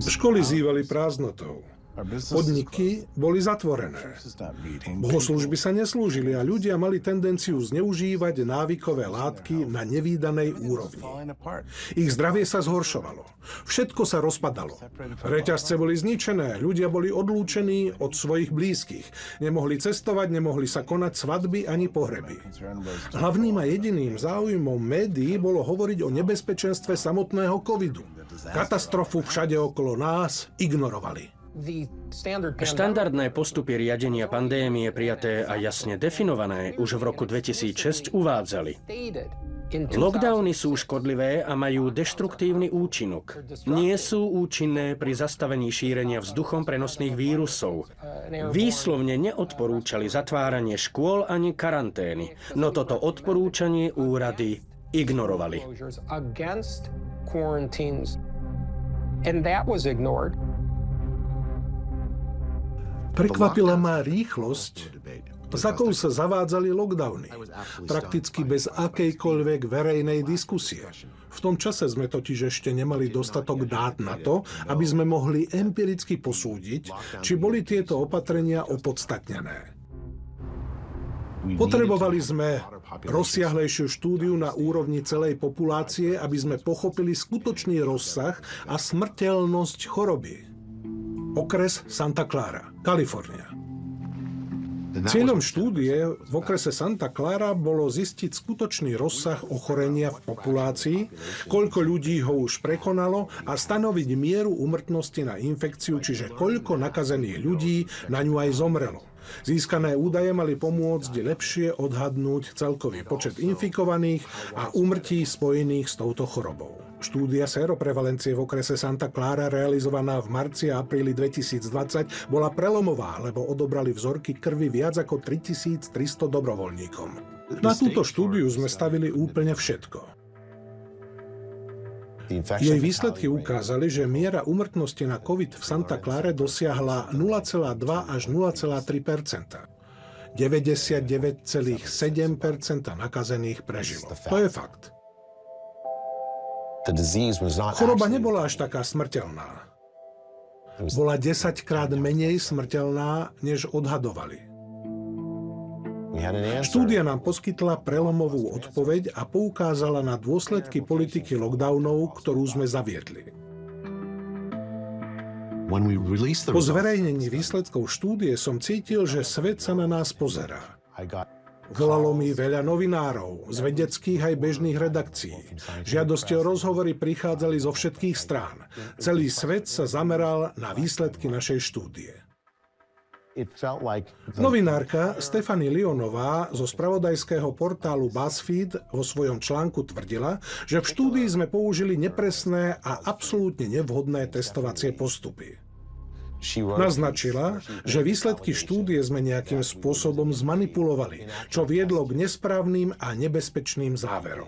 Školy zývali prázdnotou. Podniky boli zatvorené. Bohoslužby sa neslúžili a ľudia mali tendenciu zneužívať návykové látky na nevídanej úrovni. Ich zdravie sa zhoršovalo. Všetko sa rozpadalo. Reťazce boli zničené, ľudia boli odlúčení od svojich blízkych. Nemohli cestovať, nemohli sa konať svadby ani pohreby. Hlavným a jediným záujmom médií bolo hovoriť o nebezpečenstve samotného covidu. Katastrofu všade okolo nás ignorovali. Štandardné postupy riadenia pandémie prijaté a jasne definované už v roku 2006 uvádzali: lockdowny sú škodlivé a majú deštruktívny účinok. Nie sú účinné pri zastavení šírenia vzduchom prenosných vírusov. Výslovne neodporúčali zatváranie škôl ani karantény, no toto odporúčanie úrady ignorovali. Prekvapila ma rýchlosť, s akou sa zavádzali lockdowny, prakticky bez akejkoľvek verejnej diskusie. V tom čase sme totiž ešte nemali dostatok dát na to, aby sme mohli empiricky posúdiť, či boli tieto opatrenia opodstatnené. Potrebovali sme rozsiahlejšiu štúdiu na úrovni celej populácie, aby sme pochopili skutočný rozsah a smrteľnosť choroby. Okres Santa Clara, Kalifornia. Cieľom štúdie v okrese Santa Clara bolo zistiť skutočný rozsah ochorenia v populácii, koľko ľudí ho už prekonalo a stanoviť mieru úmrtnosti na infekciu, čiže koľko nakazených ľudí na ňu aj zomrelo. Získané údaje mali pomôcť lepšie odhadnúť celkový počet infikovaných a úmrtí spojených s touto chorobou. Štúdia séroprevalencie v okrese Santa Clara, realizovaná v marci a apríli 2020, bola prelomová, lebo odobrali vzorky krvi viac ako 3300 dobrovoľníkom. Na túto štúdiu sme stavili úplne všetko. Jej výsledky ukázali, že miera úmrtnosti na COVID v Santa Clare dosiahla 0,2 až 0,3 %. 99,7 % nakazených prežilo. To je fakt. Choroba nebola až taká smrteľná. Bola 10-krát menej smrteľná, než odhadovali. Štúdia nám poskytla prelomovú odpoveď a poukázala na dôsledky politiky lockdownov, ktorú sme zaviedli. Po zverejnení výsledkov štúdie som cítil, že svet sa na nás pozerá. Volalo mi veľa novinárov, z vedeckých aj bežných redakcií. Žiadosti o rozhovory prichádzali zo všetkých strán. Celý svet sa zameral na výsledky našej štúdie. Novinárka Stephanie Lyonová zo spravodajského portálu BuzzFeed vo svojom článku tvrdila, že v štúdii sme použili nepresné a absolútne nevhodné testovacie postupy. Naznačila, že výsledky štúdie sme nejakým spôsobom zmanipulovali, čo viedlo k nesprávnym a nebezpečným záverom.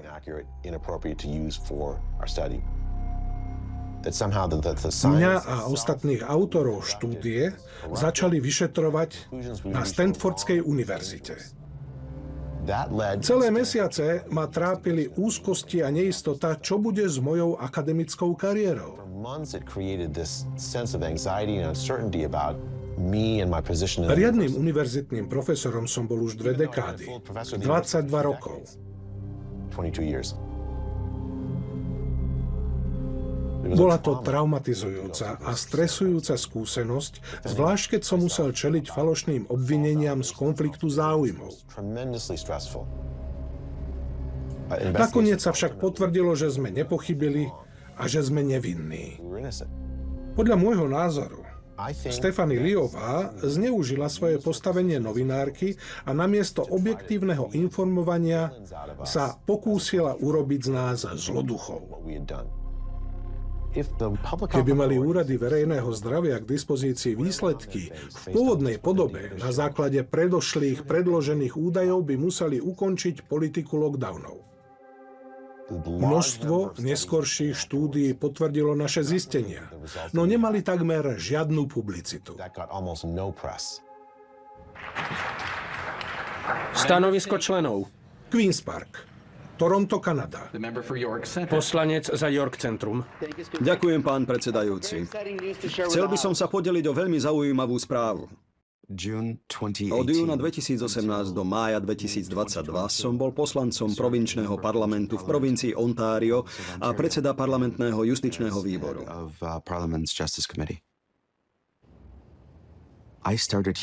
Mňa a ostatných autorov štúdie začali vyšetrovať na Stanfordskej univerzite. Celé mesiace ma trápili úzkosti a neistota, čo bude s mojou akademickou kariérou. Riadnym univerzitným profesorom som bol už 2 dekády, 22 rokov. Bola to traumatizujúca a stresujúca skúsenosť, zvlášť keď som musel čeliť falošným obvineniam z konfliktu záujmov. Nakoniec sa však potvrdilo, že sme nepochybili a že sme nevinní. Podľa môjho názoru, Stephanie Lyová zneužila svoje postavenie novinárky a namiesto objektívneho informovania sa pokúsila urobiť z nás zloduchov. Keby mali úrady verejného zdravia k dispozícii výsledky v pôvodnej podobe na základe predošlých predložených údajov, by museli ukončiť politiku lockdownov. Množstvo neskorších štúdií potvrdilo naše zistenia, no nemali takmer žiadnu publicitu. Stanovisko členov. Queen's Park. Toronto, Kanada. Poslanec za York Centrum. Ďakujem, pán predsedajúci. Chcel by som sa podeliť o veľmi zaujímavú správu. Od júna 2018 do mája 2022 som bol poslancom provinčného parlamentu v provincii Ontario a predseda parlamentného justičného výboru.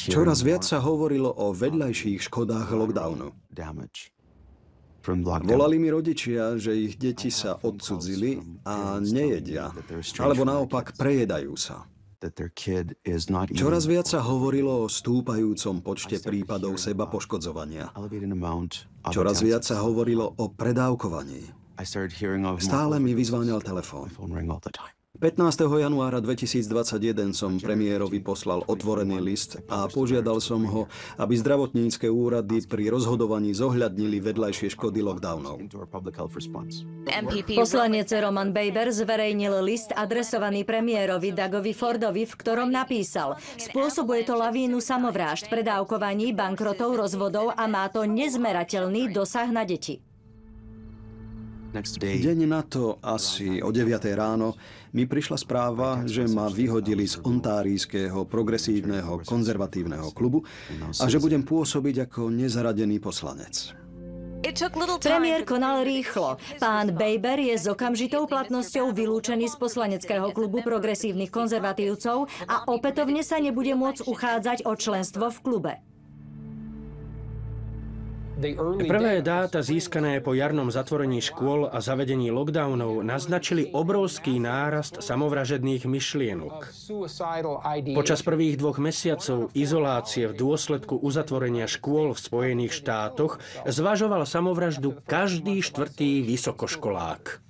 Čoraz viac sa hovorilo o vedľajších škodách lockdownu. Volali mi rodičia, že ich deti sa odcudzili a nejedia, alebo naopak prejedajú sa. Čoraz viac sa hovorilo o stúpajúcom počte prípadov sebapoškodzovania. Čoraz viac sa hovorilo o predávkovaní. Stále mi vyzváňal telefón. 15. januára 2021 som premiérovi poslal otvorený list a požiadal som ho, aby zdravotnícke úrady pri rozhodovaní zohľadnili vedľajšie škody lockdownov. Poslanec Roman Baber zverejnil list adresovaný premiérovi Dougovi Fordovi, v ktorom napísal: spôsobuje to lavínu samovrážd, predávkovaní, bankrotov, rozvodov a má to nezmerateľný dosah na deti. Deň na to, asi o 9 ráno, mi prišla správa, že ma vyhodili z ontárijského progresívneho konzervatívneho klubu a že budem pôsobiť ako nezaradený poslanec. Premiér konal rýchlo. Pán Baber je s okamžitou platnosťou vylúčený z poslaneckého klubu progresívnych konzervatívcov a opätovne sa nebude môcť uchádzať o členstvo v klube. Prvé dáta získané po jarnom zatvorení škôl a zavedení lockdownov naznačili obrovský nárast samovražedných myšlienok. Počas prvých 2 mesiacov izolácie v dôsledku uzatvorenia škôl v Spojených štátoch zvažoval samovraždu každý 4. vysokoškolák.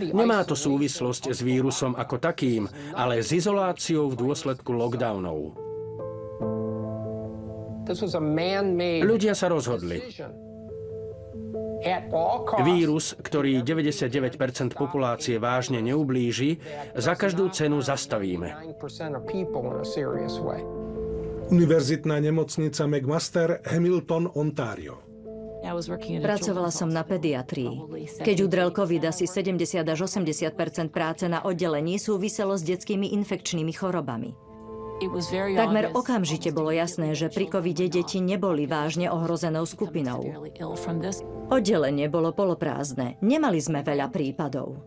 Nemá to súvislosť s vírusom ako takým, ale s izoláciou v dôsledku lockdownov. Ľudia sa rozhodli. Vírus, ktorý 99% populácie vážne neublíži, za každú cenu zastavíme. Univerzitná nemocnica McMaster, Hamilton, Ontario. Pracovala som na pediatrii. Keď udrel COVID, asi 70 až 80% práce na oddelení súviselo s detskými infekčnými chorobami. Takmer okamžite bolo jasné, že pri covide deti neboli vážne ohrozenou skupinou. Oddelenie bolo poloprázdne. Nemali sme veľa prípadov.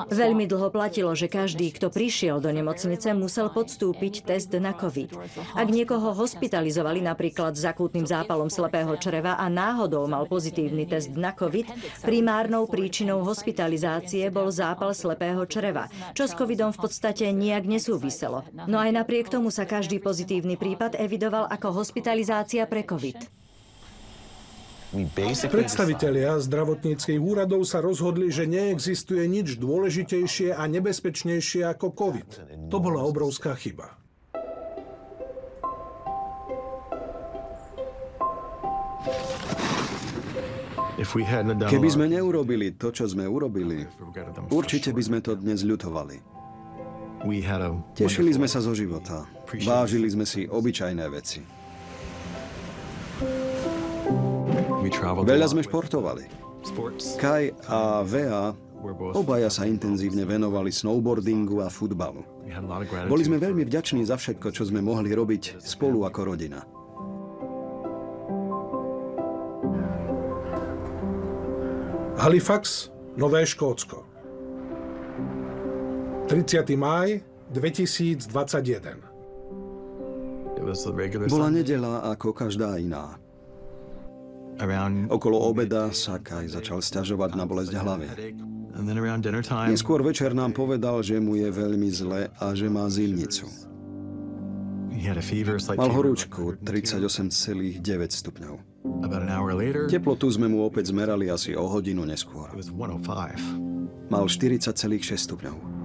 Veľmi dlho platilo, že každý, kto prišiel do nemocnice, musel podstúpiť test na COVID. Ak niekoho hospitalizovali napríklad s akútnym zápalom slepého čreva a náhodou mal pozitívny test na COVID, primárnou príčinou hospitalizácie bol zápal slepého čreva, čo s covidom v podstate nijak nesúviselo. No aj napriek tomu sa každý pozitívny prípad evidoval ako hospitalizácia pre COVID. Predstavitelia zdravotníckych úradov sa rozhodli, že neexistuje nič dôležitejšie a nebezpečnejšie ako COVID. To bola obrovská chyba. Keby sme neurobili to, čo sme urobili, určite by sme to dnes ľutovali. Tešili sme sa zo života. Vážili sme si obyčajné veci. Veľa sme športovali. Kai a Vea obaja sa intenzívne venovali snowboardingu a futbalu. Boli sme veľmi vďační za všetko, čo sme mohli robiť spolu ako rodina. Halifax, Nové Škótsko. 30. máj 2021. Bola nedeľa ako každá iná. Okolo obeda sa Kai začal sťažovať na bolesť hlavy. Neskôr večer nám povedal, že mu je veľmi zle a že má zimnicu. Mal horúčku 38,9 stupňov. Teplotu sme mu opäť zmerali asi o hodinu neskôr. Mal 40,6 stupňov.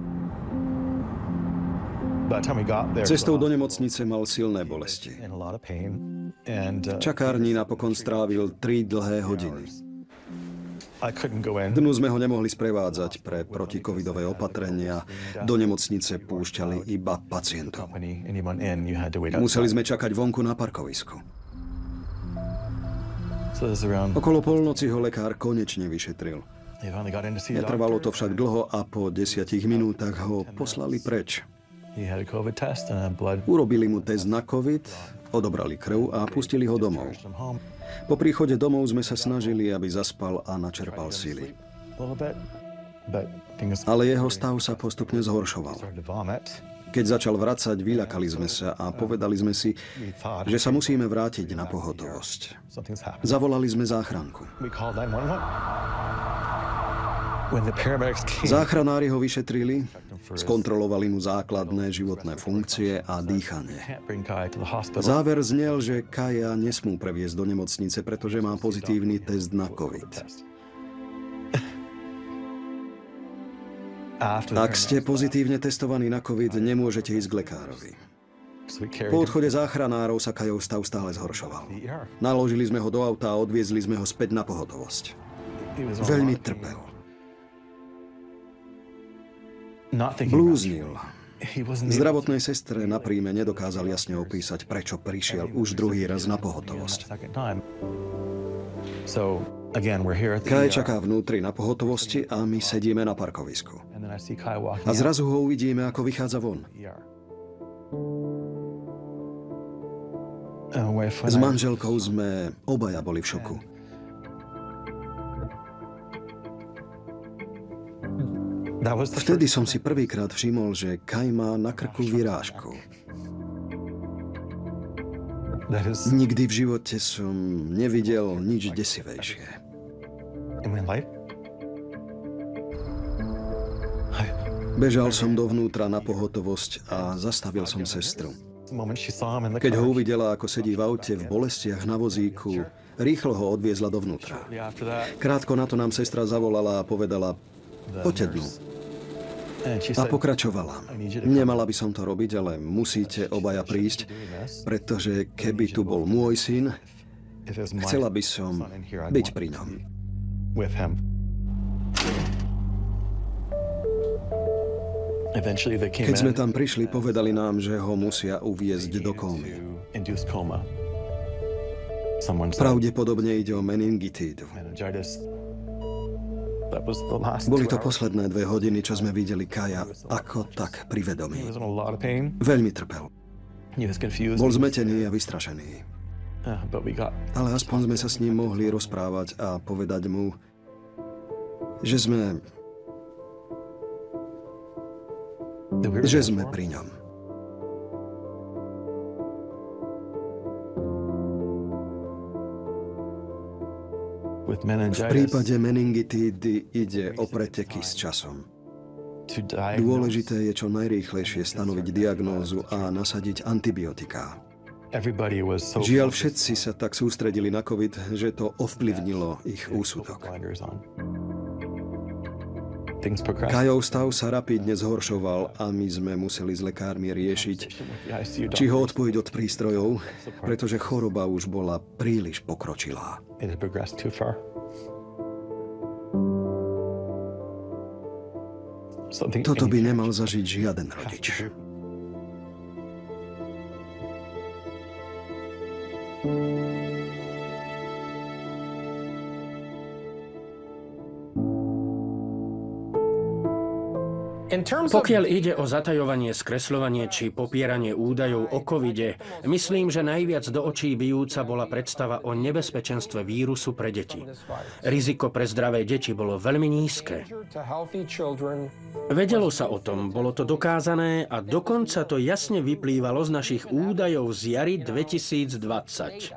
Cestou do nemocnice mal silné bolesti. V čakárni napokon strávil 3 dlhé hodiny. Dnu sme ho nemohli sprevádzať pre protikovidové opatrenia. Do nemocnice púšťali iba pacientov. Museli sme čakať vonku na parkovisku. Okolo polnoci ho lekár konečne vyšetril. Netrvalo to však dlho a po 10 minútach ho poslali preč. Urobili mu test na COVID, odobrali krv a pustili ho domov. Po príchode domov sme sa snažili, aby zaspal a načerpal sily. Ale jeho stav sa postupne zhoršoval. Keď začal vracať, vyľakali sme sa a povedali sme si, že sa musíme vrátiť na pohotovosť. Zavolali sme záchranku. Záchranári ho vyšetrili, skontrolovali mu základné životné funkcie a dýchanie. Záver znel, že Kaja nesmú previesť do nemocnice, pretože má pozitívny test na COVID. Ak ste pozitívne testovaní na COVID, nemôžete ísť k lekárovi. Po odchode záchranárov sa Kajov stav stále zhoršoval. Naložili sme ho do auta a odviezli sme ho späť na pohotovosť. Veľmi trpel. Blúznil. Zdravotnej sestre na príjme nedokázal jasne opísať, prečo prišiel už druhý raz na pohotovosť. Kaj čaká vnútri na pohotovosti a my sedíme na parkovisku. A zrazu ho uvidíme, ako vychádza von. S manželkou sme obaja boli v šoku. Vtedy som si prvýkrát všimol, že Kaj má na krku vyrážku. Nikdy v živote som nevidel nič desivejšie. Bežal som dovnútra na pohotovosť a zastavil som sestru. Keď ho uvidela, ako sedí v aute v bolestiach na vozíku, rýchlo ho odviezla dovnútra. Krátko na to nám sestra zavolala a povedala: poďte dnu. A pokračovala. Nemala by som to robiť, ale musíte obaja prísť, pretože keby tu bol môj syn, chcela by som byť pri ňom. Keď sme tam prišli, povedali nám, že ho musia uviezť do kómy. Pravdepodobne ide o meningitídu. Boli to posledné 2 hodiny, čo sme videli Kaja ako tak pri vedomí. Veľmi trpel. Bol zmetený a vystrašený. Ale aspoň sme sa s ním mohli rozprávať a povedať mu, že sme pri ňom. V prípade meningitídy ide o preteky s časom. Dôležité je čo najrýchlejšie stanoviť diagnózu a nasadiť antibiotiká. Žiaľ, všetci sa tak sústredili na COVID, že to ovplyvnilo ich úsudok. Kajov stav sa rapidne zhoršoval a my sme museli s lekármi riešiť, či ho odpojiť od prístrojov, pretože choroba už bola príliš pokročilá. Toto by nemal zažiť žiaden rodič. Pokiaľ ide o zatajovanie, skresľovanie či popieranie údajov o covide, myslím, že najviac do očí bijúca bola predstava o nebezpečenstve vírusu pre deti. Riziko pre zdravé deti bolo veľmi nízke. Vedelo sa o tom, bolo to dokázané a dokonca to jasne vyplývalo z našich údajov z jary 2020.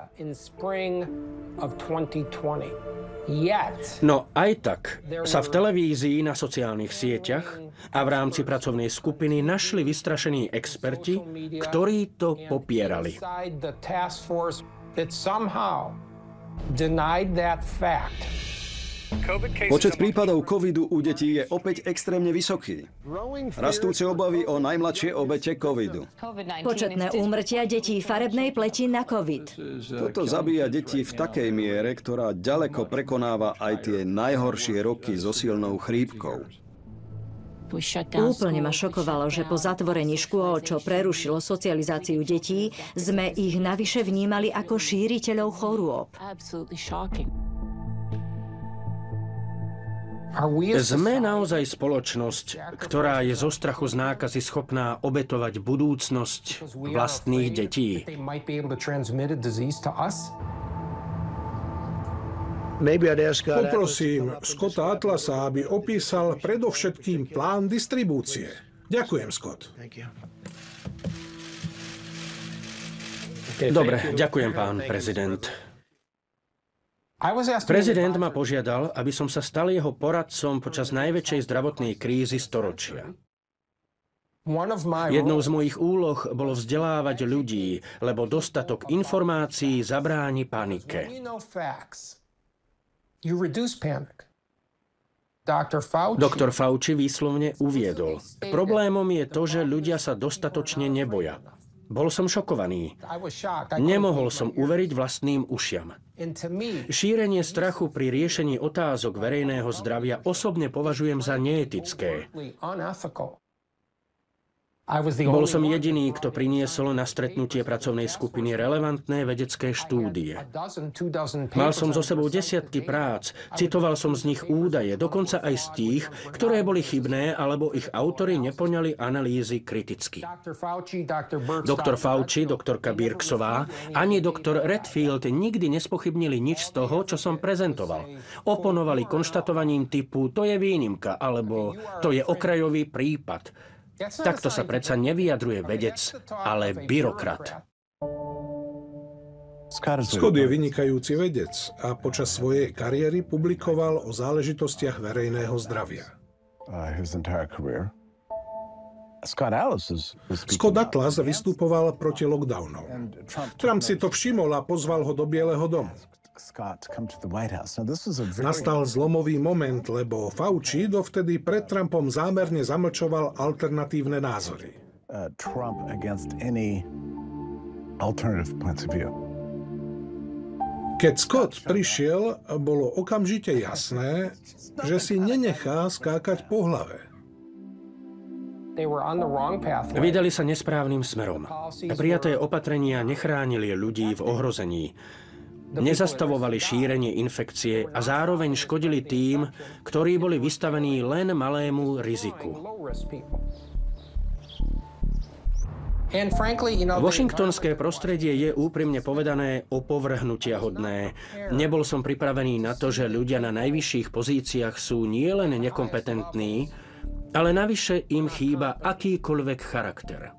No aj tak sa v televízii, na sociálnych sieťach a v rámci pracovnej skupiny našli vystrašení experti, ktorí to popierali. Počet prípadov covidu u detí je opäť extrémne vysoký. Rastúce obavy o najmladšie obete covidu. Početné úmrtia detí farebnej pleti na covid. Toto zabíja deti v takej miere, ktorá ďaleko prekonáva aj tie najhoršie roky so silnou chrípkou. Úplne ma šokovalo, že po zatvorení škôl, čo prerušilo socializáciu detí, sme ich navyše vnímali ako šíriteľov chorôb. Sme naozaj spoločnosť, ktorá je zo strachu z nákazy schopná obetovať budúcnosť vlastných detí. Poprosím Scotta Atlasa, aby opísal predovšetkým plán distribúcie. Ďakujem, Scott. Dobre, ďakujem, pán prezident. Prezident ma požiadal, aby som sa stal jeho poradcom počas najväčšej zdravotnej krízy storočia. Jednou z mojich úloh bolo vzdelávať ľudí, lebo dostatok informácií zabráni panike. Doktor Fauci výslovne uviedol: problémom je to, že ľudia sa dostatočne neboja. Bol som šokovaný. Nemohol som uveriť vlastným ušiam. Šírenie strachu pri riešení otázok verejného zdravia osobne považujem za neetické. Bol som jediný, kto priniesol na stretnutie pracovnej skupiny relevantné vedecké štúdie. Mal som so sebou desiatky prác, citoval som z nich údaje, dokonca aj z tých, ktoré boli chybné, alebo ich autori nepoňali analýzy kriticky. Doktor Fauci, doktorka Birxová, ani doktor Redfield nikdy nespochybnili nič z toho, čo som prezentoval. Oponovali konštatovaním typu to je výnimka, alebo to je okrajový prípad. Takto sa predsa nevyjadruje vedec, ale byrokrat. Scott je vynikajúci vedec a počas svojej kariéry publikoval o záležitostiach verejného zdravia. Scott Atlas vystupoval proti lockdownom. Trump si to všimol a pozval ho do Bieleho domu. Nastal zlomový moment, lebo Fauci dovtedy pred Trumpom zámerne zamlčoval alternatívne názory. Keď Scott prišiel, bolo okamžite jasné, že si nenechá skákať po hlave. Vydali sa nesprávnym smerom. Prijaté opatrenia nechránili ľudí v ohrození. Nezastavovali šírenie infekcie a zároveň škodili tým, ktorí boli vystavení len malému riziku. Washingtonské prostredie je úprimne povedané opovrhnutiahodné. Nebol som pripravený na to, že ľudia na najvyšších pozíciách sú nielen nekompetentní, ale navyše im chýba akýkoľvek charakter.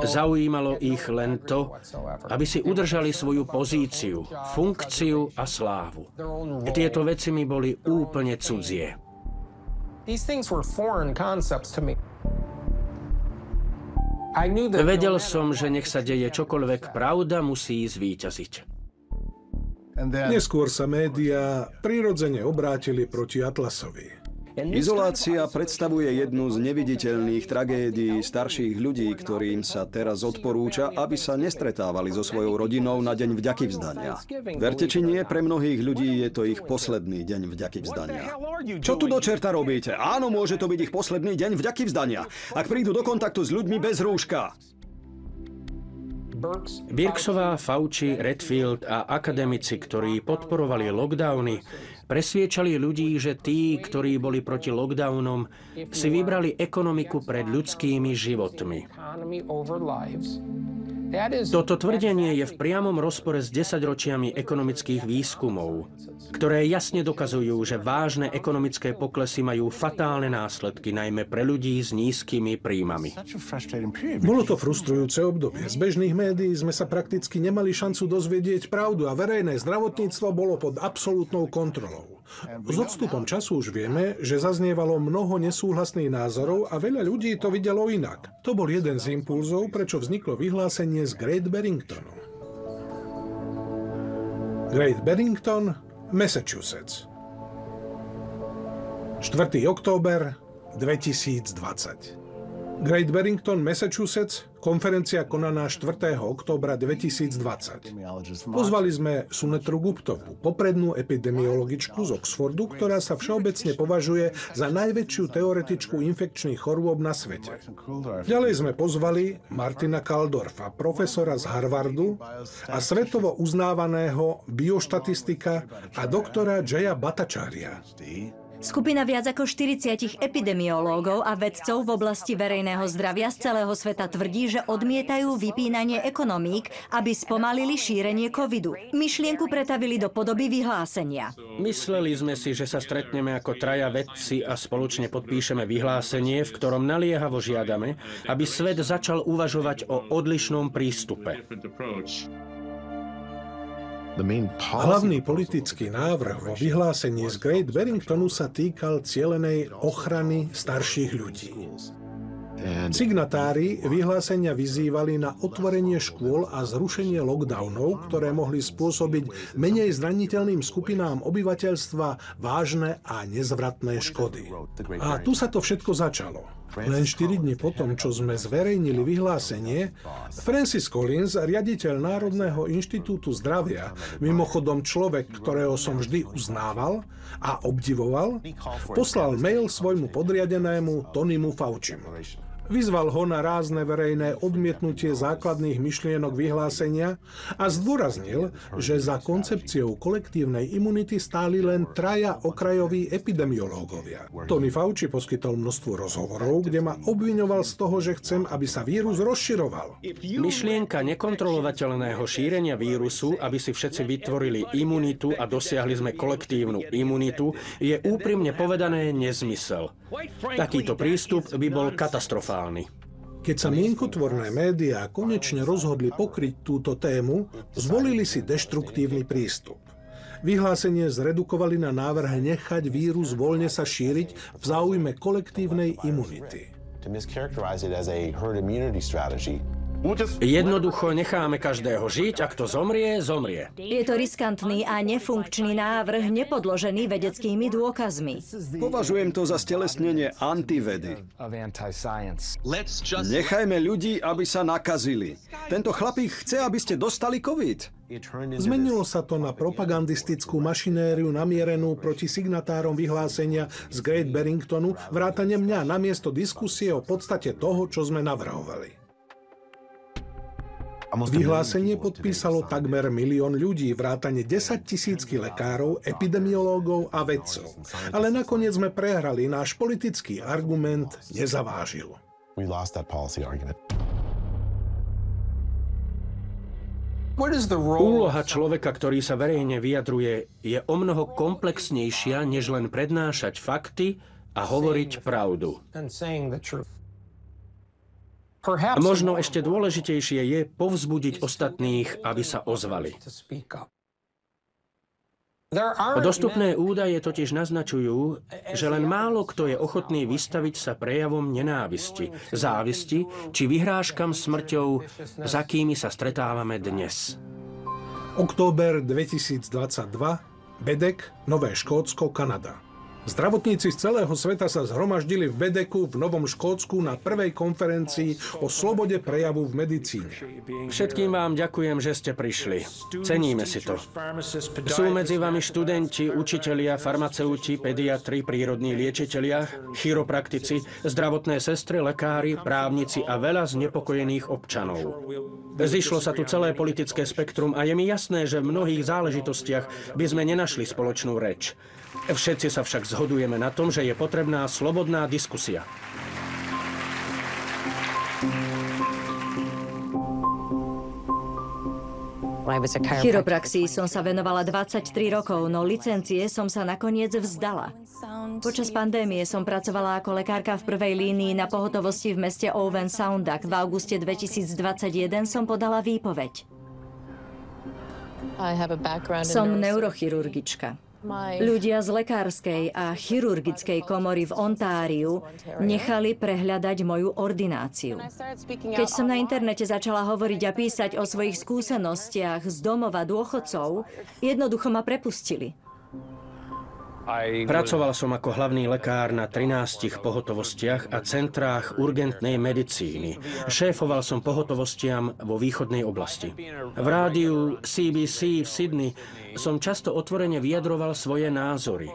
Zaujímalo ich len to, aby si udržali svoju pozíciu, funkciu a slávu. Tieto veci mi boli úplne cudzie. Vedel som, že nech sa deje čokoľvek, pravda musí zvíťaziť. Neskôr sa médiá prirodzene obrátili proti Atlasovi. Izolácia predstavuje jednu z neviditeľných tragédií starších ľudí, ktorým sa teraz odporúča, aby sa nestretávali so svojou rodinou na deň vďakyvzdania. Verte či nie, pre mnohých ľudí je to ich posledný deň vďakyvzdania. Čo tu do čerta robíte? Áno, môže to byť ich posledný deň vďakyvzdania, ak prídu do kontaktu s ľuďmi bez rúška. Birxová, Fauci, Redfield a akademici, ktorí podporovali lockdowny, presviečali ľudí, že tí, ktorí boli proti lockdownom, si vybrali ekonomiku pred ľudskými životmi. Toto tvrdenie je v priamom rozpore s 10 ročiami ekonomických výskumov, ktoré jasne dokazujú, že vážne ekonomické poklesy majú fatálne následky, najmä pre ľudí s nízkymi príjmami. Bolo to frustrujúce obdobie. Z bežných médií sme sa prakticky nemali šancu dozvedieť pravdu a verejné zdravotníctvo bolo pod absolútnou kontrolou. S odstupom času už vieme, že zaznievalo mnoho nesúhlasných názorov a veľa ľudí to videlo inak. To bol jeden z impulzov, prečo vzniklo vyhlásenie z Great Barringtonu. Great Barrington, Massachusetts. 4. október 2020. Great Barrington, Massachusetts, konferencia konaná 4. októbra 2020. Pozvali sme Sunetru Guptovú, poprednú epidemiologičku z Oxfordu, ktorá sa všeobecne považuje za najväčšiu teoretičku infekčných chorôb na svete. Ďalej sme pozvali Martina Kaldorfa, profesora z Harvardu a svetovo uznávaného bioštatistika a doktora Jaya Bhattacharya. Skupina viac ako 40 epidemiológov a vedcov v oblasti verejného zdravia z celého sveta tvrdí, že odmietajú vypínanie ekonomík, aby spomalili šírenie covidu. Myšlienku pretavili do podoby vyhlásenia. Mysleli sme si, že sa stretneme ako traja vedci a spoločne podpíšeme vyhlásenie, v ktorom naliehavo žiadame, aby svet začal uvažovať o odlišnom prístupe. Hlavný politický návrh vo vyhlásení z Great Barringtonu sa týkal cielenej ochrany starších ľudí. Signatári vyhlásenia vyzývali na otvorenie škôl a zrušenie lockdownov, ktoré mohli spôsobiť menej zraniteľným skupinám obyvateľstva vážne a nezvratné škody. A tu sa to všetko začalo. Len 4 dni potom, čo sme zverejnili vyhlásenie, Francis Collins, riaditeľ Národného inštitútu zdravia, mimochodom človek, ktorého som vždy uznával a obdivoval, poslal mail svojmu podriadenému Tonymu Faucimu. Vyzval ho na rázne verejné odmietnutie základných myšlienok vyhlásenia a zdôraznil, že za koncepciou kolektívnej imunity stáli len traja okrajoví epidemiológovia. Tony Fauci poskytol množstvo rozhovorov, kde ma obviňoval z toho, že chcem, aby sa vírus rozširoval. Myšlienka nekontrolovateľného šírenia vírusu, aby si všetci vytvorili imunitu a dosiahli sme kolektívnu imunitu, je úprimne povedané nezmysel. Takýto prístup by bol katastrofálny. Keď sa mienkotvorné médiá konečne rozhodli pokryť túto tému, zvolili si deštruktívny prístup. Vyhlásenie zredukovali na návrh nechať vírus voľne sa šíriť v záujme kolektívnej imunity. Jednoducho necháme každého žiť, a kto zomrie, zomrie. Je to riskantný a nefunkčný návrh, nepodložený vedeckými dôkazmi. Považujem to za stelesnenie antivedy. Nechajme ľudí, aby sa nakazili. Tento chlapík chce, aby ste dostali COVID. Zmenilo sa to na propagandistickú mašinériu namierenú proti signatárom vyhlásenia z Great Barringtonu, vrátane mňa, namiesto diskusie o podstate toho, čo sme navrhovali. Vyhlásenie podpísalo takmer 1 milión ľudí, vrátane 10 000 lekárov, epidemiológov a vedcov. Ale nakoniec sme prehrali, náš politický argument nezavážil. Úloha človeka, ktorý sa verejne vyjadruje, je omnoho komplexnejšia, než len prednášať fakty a hovoriť pravdu. Možno ešte dôležitejšie je povzbudiť ostatných, aby sa ozvali. Dostupné údaje totiž naznačujú, že len málo kto je ochotný vystaviť sa prejavom nenávisti, závisti či vyhrážkam smrťou, s akými sa stretávame dnes. Október 2022, Bedek, Nové Škótsko, Kanada. Zdravotníci z celého sveta sa zhromaždili v Bedeku v Novom Škótsku na prvej konferencii o slobode prejavu v medicíne. Všetkým vám ďakujem, že ste prišli. Ceníme si to. Sú medzi vami študenti, učitelia, farmaceuti, pediatri, prírodní liečitelia, chiropraktici, zdravotné sestry, lekári, právnici a veľa znepokojených občanov. Zišlo sa tu celé politické spektrum a je mi jasné, že v mnohých záležitostiach by sme nenašli spoločnú reč. Všetci sa však zhodujeme na tom, že je potrebná slobodná diskusia. Chiropraxii som sa venovala 23 rokov, no licencie som sa nakoniec vzdala. Počas pandémie som pracovala ako lekárka v prvej línii na pohotovosti v meste Owen Sound. V auguste 2021 som podala výpoveď. Som neurochirurgička. Ľudia z lekárskej a chirurgickej komory v Ontáriu nechali prehľadať moju ordináciu. Keď som na internete začala hovoriť a písať o svojich skúsenostiach z domova dôchodcov, jednoducho ma prepustili. Pracoval som ako hlavný lekár na 13 pohotovostiach a centrách urgentnej medicíny. Šéfoval som pohotovostiam vo východnej oblasti. V rádiu CBC v Sydney som často otvorene vyjadroval svoje názory.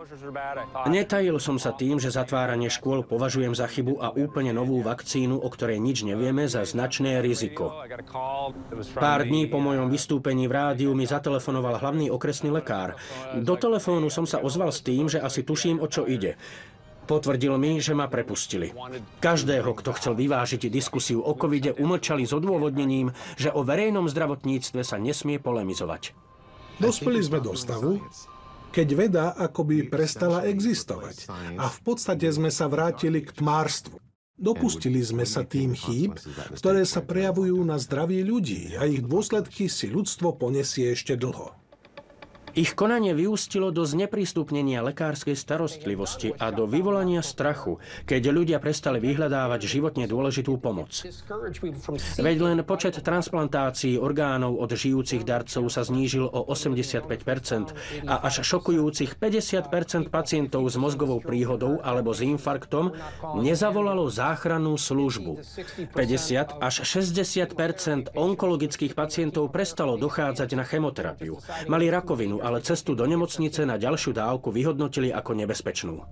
Netajil som sa tým, že zatváranie škôl považujem za chybu a úplne novú vakcínu, o ktorej nič nevieme, za značné riziko. Pár dní po mojom vystúpení v rádiu mi zatelefonoval hlavný okresný lekár. Do telefónu som sa ozval s tým, že asi tuším, o čo ide. Potvrdil mi, že ma prepustili. Každého, kto chcel vyvážiť diskusiu o covide, umlčali s odôvodnením, že o verejnom zdravotníctve sa nesmie polemizovať. Dospeli sme do stavu, keď veda akoby prestala existovať a v podstate sme sa vrátili k tmárstvu. Dopustili sme sa tým chýb, ktoré sa prejavujú na zdraví ľudí a ich dôsledky si ľudstvo ponesie ešte dlho. Ich konanie vyústilo do zneprístupnenia lekárskej starostlivosti a do vyvolania strachu, keď ľudia prestali vyhľadávať životne dôležitú pomoc. Veď len počet transplantácií orgánov od žijúcich darcov sa znížil o 85% a až šokujúcich 50% pacientov s mozgovou príhodou alebo s infarktom nezavolalo záchrannú službu. 50 až 60% onkologických pacientov prestalo dochádzať na chemoterapiu. Mali rakovinu, ale cestu do nemocnice na ďalšiu dávku vyhodnotili ako nebezpečnú.